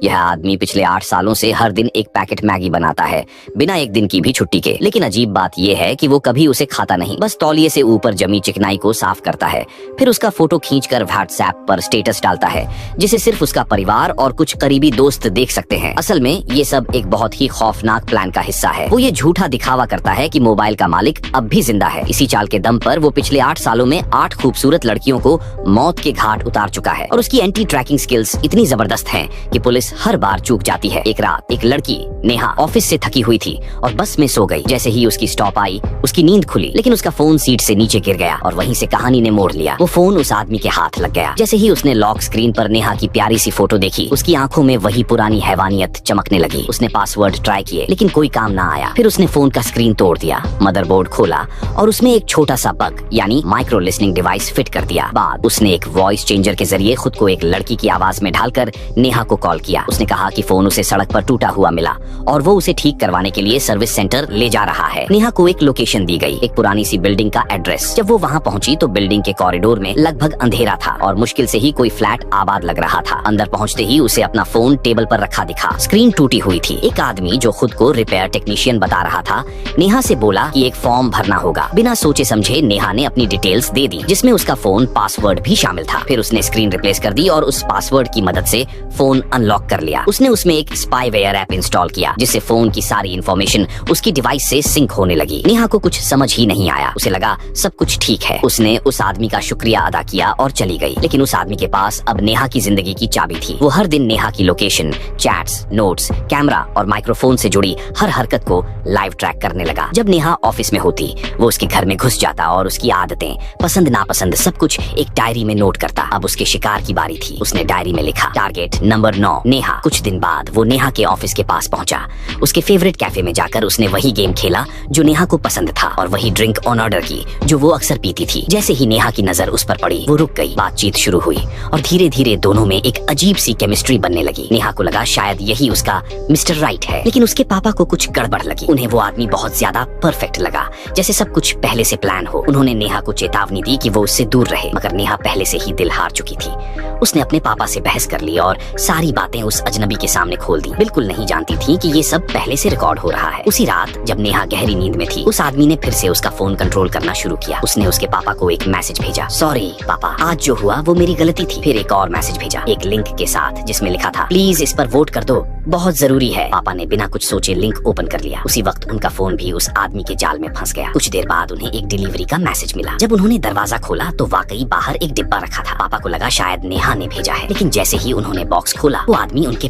यह आदमी पिछले 8 सालों से हर दिन एक पैकेट मैगी बनाता है, बिना एक दिन की भी छुट्टी के। लेकिन अजीब बात यह है कि वो कभी उसे खाता नहीं, बस तौलिए से ऊपर जमी चिकनाई को साफ करता है, फिर उसका फोटो खींचकर व्हाट्सएप पर स्टेटस डालता है, जिसे सिर्फ उसका परिवार और कुछ करीबी दोस्त देख सकते हैं। असल में ये सब एक बहुत ही खौफनाक प्लान का हिस्सा है। वो ये झूठा दिखावा करता है कि मोबाइल का मालिक अब भी जिंदा है। इसी चाल के दम पर वो पिछले 8 सालों में 8 खूबसूरत लड़कियों को मौत के घाट उतार चुका है और उसकी एंटी ट्रैकिंग स्किल्स इतनी जबरदस्त हैं कि पुलिस हर बार चूक जाती है। एक रात एक लड़की नेहा ऑफिस से थकी हुई थी और बस में सो गई। जैसे ही उसकी स्टॉप आई, उसकी नींद खुली, लेकिन उसका फोन सीट से नीचे गिर गया और वहीं से कहानी ने मोड़ लिया। वो फोन उस आदमी के हाथ लग गया। जैसे ही उसने लॉक स्क्रीन पर नेहा की प्यारी सी फोटो देखी, उसकी आंखों में वही पुरानी हैवानियत चमकने लगी। उसने पासवर्ड ट्राई किए, लेकिन कोई काम ना आया। फिर उसने फोन का स्क्रीन तोड़ दिया, मदरबोर्ड खोला और उसमें एक छोटा सा बग यानी माइक्रो लिसनिंग डिवाइस फिट कर दिया। बाद उसने एक वॉइस चेंजर के जरिए खुद को एक लड़की की आवाज में ढालकर नेहा को कॉल किया। उसने कहा कि फोन उसे सड़क पर टूटा हुआ मिला और वो उसे ठीक करवाने के लिए सर्विस सेंटर ले जा रहा है। नेहा को एक लोकेशन दी गई, एक पुरानी सी बिल्डिंग का एड्रेस। जब वो वहाँ पहुंची तो बिल्डिंग के कॉरिडोर में लगभग अंधेरा था और मुश्किल से ही कोई फ्लैट आबाद लग रहा था। अंदर पहुंचते ही उसे अपना फोन टेबल पर रखा दिखा। स्क्रीन टूटी हुई थी। एक आदमी जो खुद को रिपेयर टेक्नीशियन बता रहा था, नेहा से बोला कि एक फॉर्म भरना होगा। बिना सोचे समझे नेहा ने अपनी डिटेल्स दे दी, जिसमें उसका फोन पासवर्ड भी शामिल था। फिर उसने स्क्रीन रिप्लेस कर दी और उस पासवर्ड की मदद से फोन अनलॉक कर लिया। उसने उसमें एक स्पाईवेयर ऐप इंस्टॉल किया, जिससे फोन की सारी इंफॉर्मेशन उसकी डिवाइस से सिंक होने लगी। नेहा को कुछ समझ ही नहीं आया। उसे लगा सब कुछ ठीक है। उसने उस आदमी का शुक्रिया अदा किया और चली गई। लेकिन उस आदमी के पास अब नेहा की जिंदगी की चाबी थी। वो हर दिन नेहा की लोकेशन, चैट्स, नोट्स, कैमरा और माइक्रोफोन से जुड़ी हर हरकत को लाइव ट्रैक करने लगा। जब नेहा ऑफिस में होती, वो उसके घर में घुस जाता और उसकी आदतें, पसंद नापसंद सब कुछ एक डायरी में नोट करता। अब उसके शिकार की बारी थी। उसने डायरी में लिखा, टारगेट नंबर 9 नेहा। कुछ दिन बाद वो नेहा के ऑफिस के पास पहुंचा। उसके फेवरेट कैफे में जाकर उसने वही गेम खेला जो नेहा को पसंद था और वही ड्रिंक ऑन ऑर्डर की जो वो अक्सर पीती थी। जैसे ही नेहा की नजर उस पर पड़ी, वो रुक गई। बातचीत शुरू हुई और धीरे धीरे दोनों में एक अजीब सी केमिस्ट्री बनने लगी। नेहा को लगा शायद यही उसका मिस्टर राइट है, लेकिन उसके पापा को कुछ गड़बड़ लगी। उन्हें वो आदमी बहुत ज्यादा परफेक्ट लगा, जैसे सब कुछ पहले से प्लान हो। उन्होंने नेहा को चेतावनी दी कि वो उससे दूर रहे, मगर नेहा पहले से ही दिल हार चुकी थी। उसने अपने पापा से बहस कर ली और सारी बातें उस अजनबी के सामने खोल दी। बिल्कुल नहीं जानती थी कि ये सब पहले से रिकॉर्ड हो रहा है। उसी रात जब नेहा गहरी नींद में थी, उस आदमी ने फिर से उसका फोन कंट्रोल करना शुरू किया। उसने उसके पापा को एक मैसेज भेजा, सॉरी पापा, आज जो हुआ वो मेरी गलती थी। फिर एक और मैसेज भेजा, एक लिंक के साथ, जिसमें लिखा था, प्लीज इस पर वोट कर दो, बहुत जरूरी है। पापा ने बिना कुछ सोचे लिंक ओपन कर लिया। उसी वक्त उनका फोन भी उस आदमी के जाल में फंस गया। कुछ देर बाद उन्हें एक डिलीवरी का मैसेज मिला। जब उन्होंने दरवाजा खोला तो वाकई बाहर एक डिब्बा रखा था। पापा को लगा शायद नेहा ने भेजा है, लेकिन जैसे ही उन्होंने बॉक्स खोला, वो आदमी उनके